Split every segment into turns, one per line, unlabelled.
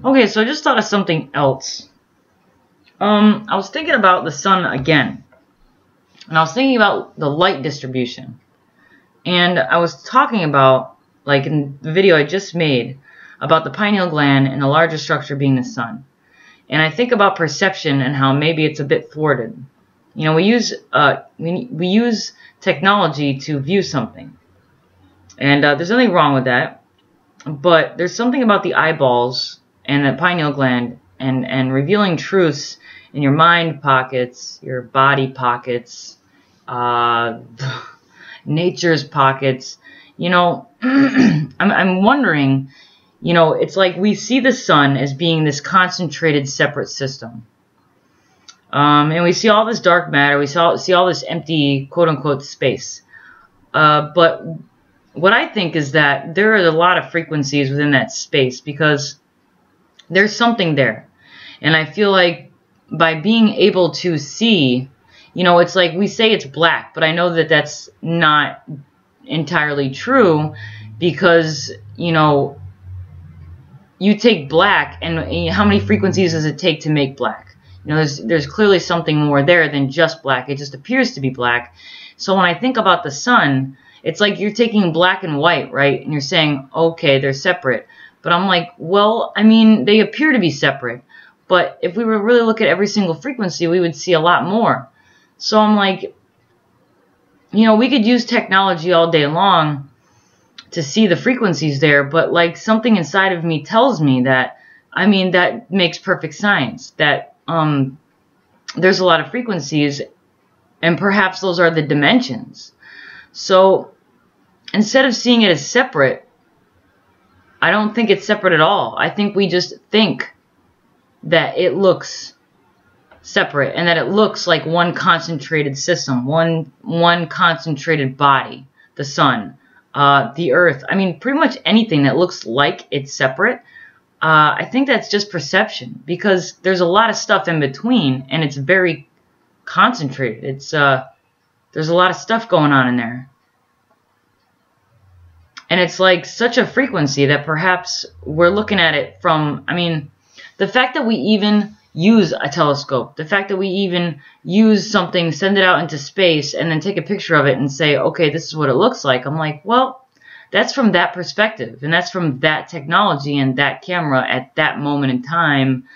Okay, so I just thought of something else. I was thinking about the sun again. And I was thinking about the light distribution. And I was talking about, like in the video I just made, about the pineal gland and the larger structure being the sun. And I think about perception and how maybe it's a bit thwarted. You know, we use technology to view something. And there's nothing wrong with that. But there's something about the eyeballs and the pineal gland and revealing truths in your mind pockets, your body pockets, nature's pockets. You know, I'm wondering, you know, it's like we see the sun as being this concentrated, separate system. And we see all this dark matter, we see all this empty, quote-unquote, space. But what I think is that there are a lot of frequencies within that space because there's something there. And I feel like by being able to see, you know, it's like we say it's black, but I know that that's not entirely true because, you know, you take black and how many frequencies does it take to make black? You know, there's clearly something more there than just black. It just appears to be black. So when I think about the sun, it's like you're taking black and white, right? And you're saying, okay, they're separate. But I'm like, well, I mean, they appear to be separate. But if we were to really look at every single frequency, we would see a lot more. So I'm like, you know, we could use technology all day long to see the frequencies there. But like something inside of me tells me that, I mean, that makes perfect sense. That there's a lot of frequencies. And perhaps those are the dimensions. So instead of seeing it as separate, I don't think it's separate at all. I think we just think that it looks separate and that it looks like one concentrated system, one concentrated body, the sun, the earth. I mean, pretty much anything that looks like it's separate. I think that's just perception because there's a lot of stuff in between and it's very concentrated. It's there's a lot of stuff going on in there. And it's like such a frequency that perhaps we're looking at it from, I mean, the fact that we even use a telescope, the fact that we even use something, send it out into space, and then take a picture of it and say, okay, this is what it looks like. I'm like, well, that's from that perspective, and that's from that technology and that camera at that moment in time.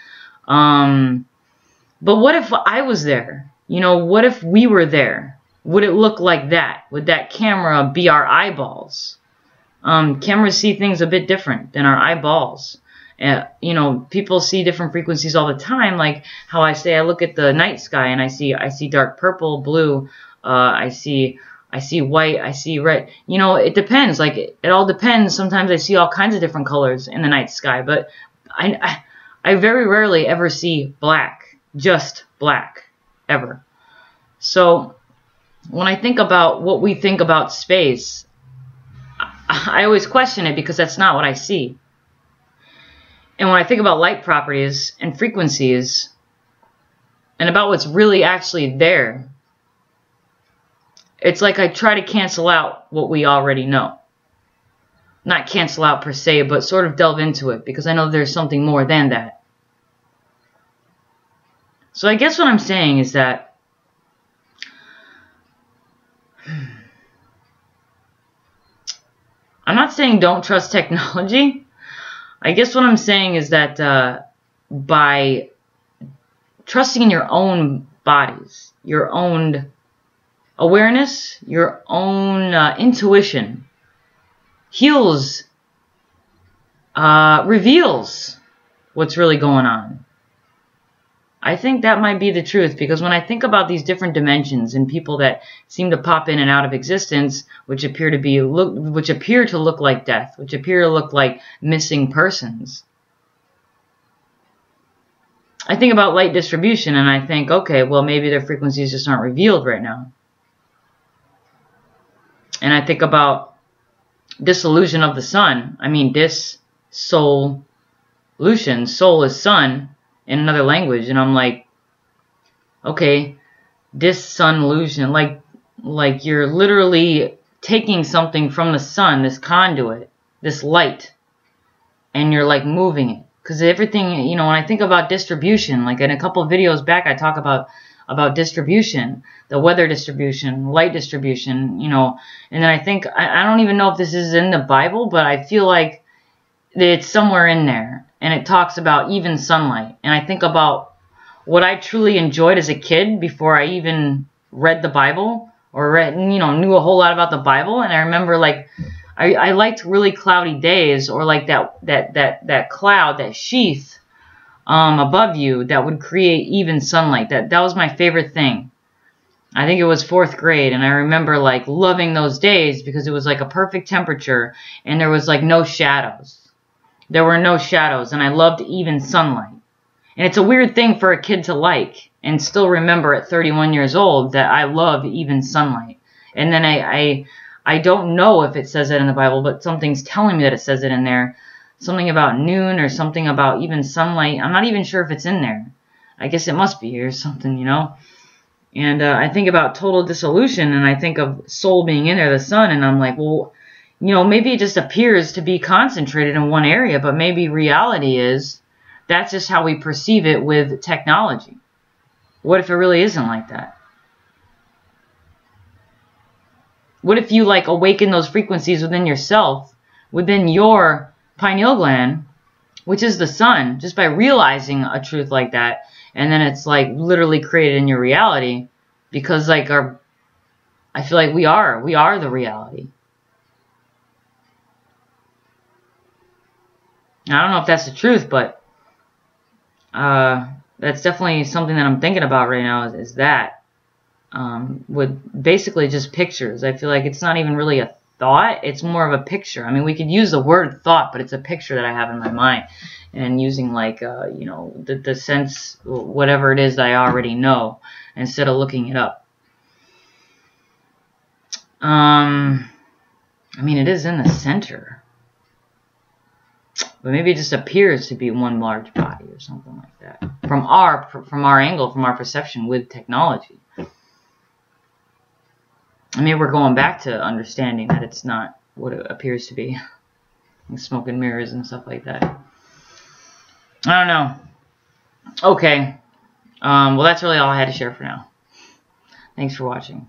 But what if I was there? You know, what if we were there? Would it look like that? Would that camera be our eyeballs? Cameras see things a bit different than our eyeballs. You know, people see different frequencies all the time. Like how I say, I look at the night sky and I see dark purple, blue. I see white. I see red. You know, it depends. Like it all depends. Sometimes I see all kinds of different colors in the night sky, but I very rarely ever see black, just black, ever. So when I think about what we think about space, I always question it because that's not what I see. And when I think about light properties and frequencies and about what's really actually there, it's like I try to cancel out what we already know. Not cancel out per se, but sort of delve into it because I know there's something more than that. So I guess what I'm saying is that I'm not saying don't trust technology. I guess what I'm saying is that by trusting in your own bodies, your own awareness, your own intuition, heals, reveals what's really going on. I think that might be the truth because when I think about these different dimensions and people that seem to pop in and out of existence, which appear to look like death, which appear to look like missing persons, I think about light distribution and I think, okay, well maybe their frequencies just aren't revealed right now. And I think about dissolution of the sun. I mean, dissolution, soul is sun in another language, and I'm like, okay, dissolution, like you're literally taking something from the sun, this conduit, this light, and you're like moving it Because everything, you know, when I think about distribution, like in a couple of videos back, I talk about distribution, the weather distribution, light distribution, you know, and then I think, I don't even know if this is in the Bible, but I feel like it's somewhere in there, and it talks about even sunlight, and I think about what I truly enjoyed as a kid before I even read the Bible, or read, you know, knew a whole lot about the Bible, and I remember, like, I liked really cloudy days, or like that cloud, that sheath above you that would create even sunlight. That was my favorite thing. I think it was 4th grade, and I remember like loving those days because it was like a perfect temperature, and there was like no shadows. There were no shadows, and I loved even sunlight. And it's a weird thing for a kid to like and still remember at 31 years old that I love even sunlight. And then I don't know if it says it in the Bible, but something's telling me that it says it in there. Something about noon or something about even sunlight. I'm not even sure if it's in there. I guess it must be or something, you know. And I think about total dissolution, and I think of soul being in there, the sun, and I'm like, well, you know, maybe it just appears to be concentrated in one area, but maybe reality is that's just how we perceive it with technology. What if it really isn't like that? What if you like awaken those frequencies within yourself, within your pineal gland, which is the sun, just by realizing a truth like that, and then it's like literally created in your reality, because like I feel like we are the reality. I don't know if that's the truth, but that's definitely something that I'm thinking about right now is that. With basically just pictures. I feel like it's not even really a thought, it's more of a picture. I mean, we could use the word thought, but it's a picture that I have in my mind, and using like you know, the sense, whatever it is that I already know, instead of looking it up. I mean, it is in the center, but maybe it just appears to be one large body or something like that from our angle, from our perception with technology. I mean, we're going back to understanding that it's not what it appears to be. Smoke and mirrors and stuff like that. I don't know. Okay. Well, that's really all I had to share for now. Thanks for watching.